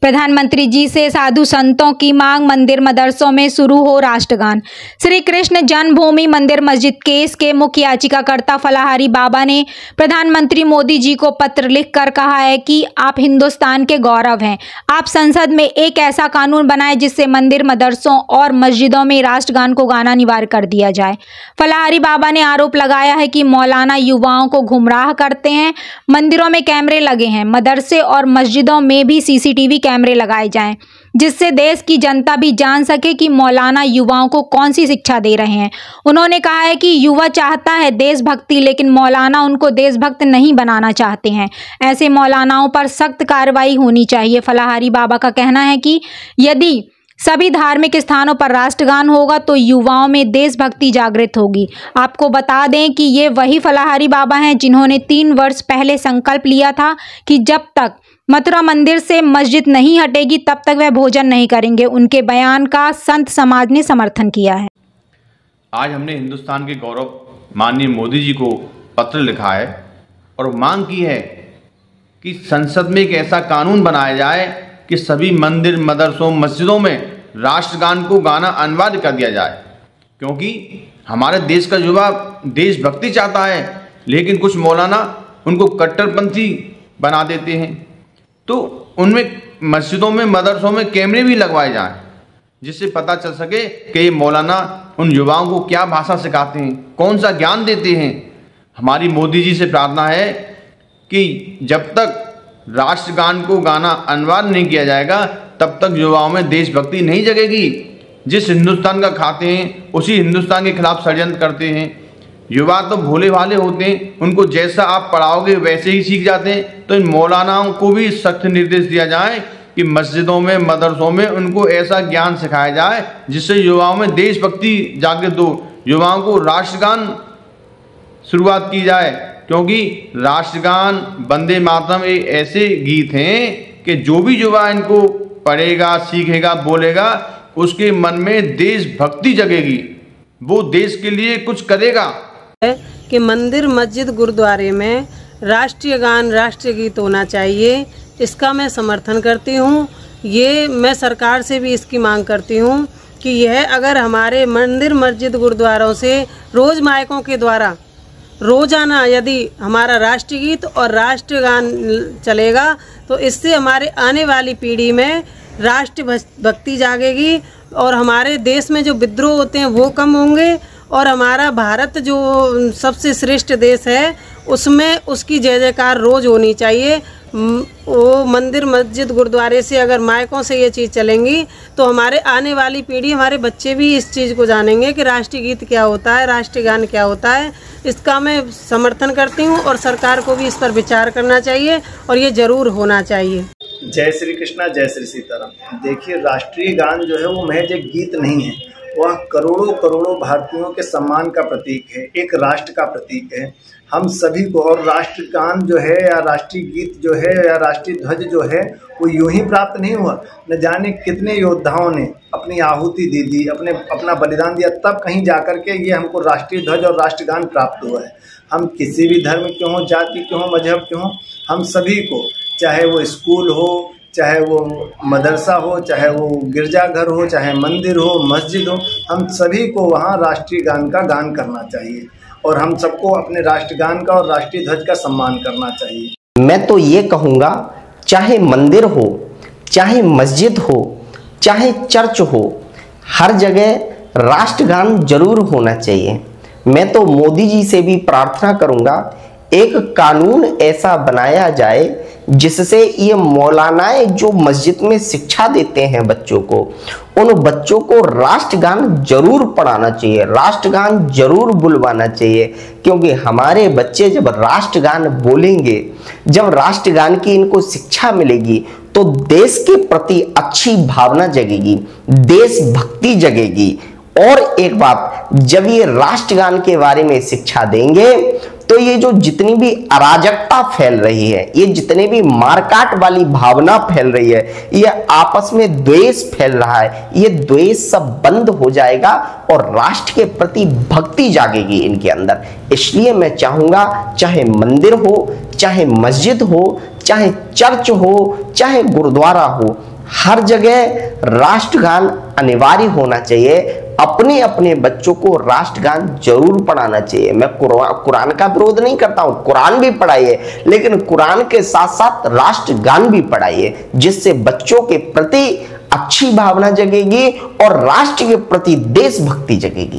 प्रधानमंत्री जी से साधु संतों की मांग, मंदिर मदरसों में शुरू हो राष्ट्रगान। श्री कृष्ण जन्मभूमि मंदिर मस्जिद केस के मुख्य याचिकाकर्ता फलाहारी बाबा ने प्रधानमंत्री मोदी जी को पत्र लिखकर कहा है कि आप हिंदुस्तान के गौरव हैं। आप संसद में एक ऐसा कानून बनाएं जिससे मंदिर मदरसों और मस्जिदों में राष्ट्रगान को गाना अनिवार्य कर दिया जाए। फलाहारी बाबा ने आरोप लगाया है कि मौलाना युवाओं को गुमराह करते हैं। मंदिरों में कैमरे लगे हैं, मदरसे और मस्जिदों में भी सीसीटीवी कैमरे लगाए जाएं, जिससे देश की जनता भी जान सके कि मौलाना युवाओं को कौन सी शिक्षा दे रहे हैं। उन्होंने कहा है कि युवा चाहता है देशभक्ति, लेकिन मौलाना उनको देशभक्त नहीं बनाना चाहते हैं। ऐसे मौलानाओं पर सख्त कार्रवाई होनी चाहिए। फलाहारी बाबा का कहना है कि यदि सभी धार्मिक स्थानों पर राष्ट्रगान होगा तो युवाओं में देशभक्ति जागृत होगी। आपको बता दें कि ये वही फलाहारी बाबा हैं जिन्होंने 3 वर्ष पहले संकल्प लिया था कि जब तक मथुरा मंदिर से मस्जिद नहीं हटेगी तब तक वह भोजन नहीं करेंगे। उनके बयान का संत समाज ने समर्थन किया है। आज हमने हिंदुस्तान के गौरव माननीय मोदी जी को पत्र लिखा है और मांग की है कि संसद में एक ऐसा कानून बनाया जाए कि सभी मंदिर मदरसों मस्जिदों में राष्ट्रगान को गाना अनिवार्य कर दिया जाए, क्योंकि हमारे देश का युवा देशभक्ति चाहता है, लेकिन कुछ मौलाना उनको कट्टरपंथी बना देते हैं। तो उनमें मस्जिदों में मदरसों में कैमरे भी लगवाए जाएं, जिससे पता चल सके कि ये मौलाना उन युवाओं को क्या भाषा सिखाते हैं, कौन सा ज्ञान देते हैं। हमारी मोदी जी से प्रार्थना है कि जब तक राष्ट्रगान को गाना अनिवार्य नहीं किया जाएगा तब तक युवाओं में देशभक्ति नहीं जगेगी। जिस हिंदुस्तान का खाते हैं उसी हिंदुस्तान के खिलाफ षड्यंत्र करते हैं। युवा तो भोले भाले होते हैं, उनको जैसा आप पढ़ाओगे वैसे ही सीख जाते हैं। तो इन मौलानाओं को भी सख्त निर्देश दिया जाए कि मस्जिदों में मदरसों में उनको ऐसा ज्ञान सिखाया जाए जिससे युवाओं में देशभक्ति जागृत हो, युवाओं को राष्ट्रगान शुरुआत की जाए, क्योंकि राष्ट्रगान वंदे मातरम एक ऐसे गीत हैं कि जो भी युवा इनको पढ़ेगा, सीखेगा, बोलेगा, उसके मन में देशभक्ति जगेगी, वो देश के लिए कुछ करेगा। कि मंदिर मस्जिद गुरुद्वारे में राष्ट्रीय गान राष्ट्रीय गीत होना चाहिए, इसका मैं समर्थन करती हूँ। ये मैं सरकार से भी इसकी मांग करती हूँ कि यह अगर हमारे मंदिर मस्जिद गुरुद्वारों से रोज़ माइकों के द्वारा रोजाना यदि हमारा राष्ट्रीय गीत और राष्ट्रीय गान चलेगा तो इससे हमारे आने वाली पीढ़ी में राष्ट्र भक्ति जागेगी और हमारे देश में जो विद्रोह होते हैं वो कम होंगे और हमारा भारत जो सबसे श्रेष्ठ देश है उसमें उसकी जय जयकार रोज़ होनी चाहिए। वो मंदिर मस्जिद गुरुद्वारे से अगर मायकों से ये चीज़ चलेंगी तो हमारे आने वाली पीढ़ी, हमारे बच्चे भी इस चीज़ को जानेंगे कि राष्ट्रीय गीत क्या होता है, राष्ट्रीय गान क्या होता है। इसका मैं समर्थन करती हूँ और सरकार को भी इस पर विचार करना चाहिए और ये ज़रूर होना चाहिए। जय श्री कृष्णा, जय श्री सीताराम। देखिए, राष्ट्रीय गान जो है वो महज एक गीत नहीं है, वह करोड़ों करोड़ों भारतीयों के सम्मान का प्रतीक है, एक राष्ट्र का प्रतीक है। हम सभी को, और राष्ट्रगान जो है या राष्ट्रीय गीत जो है या राष्ट्रीय ध्वज जो है वो यूं ही प्राप्त नहीं हुआ। न जाने कितने योद्धाओं ने अपनी आहुति दे दी, अपना बलिदान दिया, तब कहीं जाकर के ये हमको राष्ट्रीय ध्वज और राष्ट्रगान प्राप्त हुआ है। हम किसी भी धर्म के हों, जाति के हों, मजहब के हों, हम सभी को, चाहे वो स्कूल हो, चाहे वो मदरसा हो, चाहे वो गिरजाघर हो, चाहे मंदिर हो, मस्जिद हो, हम सभी को वहाँ राष्ट्रीय गान का गान करना चाहिए और हम सबको अपने राष्ट्रगान का और राष्ट्रीय ध्वज का सम्मान करना चाहिए। मैं तो ये कहूँगा, चाहे मंदिर हो, चाहे मस्जिद हो, चाहे चर्च हो, हर जगह राष्ट्रगान जरूर होना चाहिए। मैं तो मोदी जी से भी प्रार्थना करूँगा एक कानून ऐसा बनाया जाए जिससे ये मौलानाएं जो मस्जिद में शिक्षा देते हैं बच्चों को, उन बच्चों को राष्ट्रगान जरूर पढ़ाना चाहिए, राष्ट्रगान जरूर बुलवाना चाहिए। क्योंकि हमारे बच्चे जब राष्ट्रगान बोलेंगे, जब राष्ट्रगान की इनको शिक्षा मिलेगी तो देश के प्रति अच्छी भावना जगेगी, देशभक्ति जगेगी। और एक बात, जब ये राष्ट्रगान के बारे में शिक्षा देंगे तो ये जो जितनी भी अराजकता फैल रही है, ये जितने भी मारकाट वाली भावना फैल रही है, ये आपस में द्वेष फैल रहा है, ये द्वेष सब बंद हो जाएगा और राष्ट्र के प्रति भक्ति जागेगी इनके अंदर। इसलिए मैं चाहूंगा, चाहे मंदिर हो, चाहे मस्जिद हो, चाहे चर्च हो, चाहे गुरुद्वारा हो, हर जगह राष्ट्रगान अनिवार्य होना चाहिए। अपने अपने बच्चों को राष्ट्रगान जरूर पढ़ाना चाहिए। मैं कुरान का विरोध नहीं करता हूं, कुरान भी पढ़ाइए, लेकिन कुरान के साथ साथ राष्ट्रगान भी पढ़ाइए, जिससे बच्चों के प्रति अच्छी भावना जगेगी और राष्ट्र के प्रति देशभक्ति जगेगी।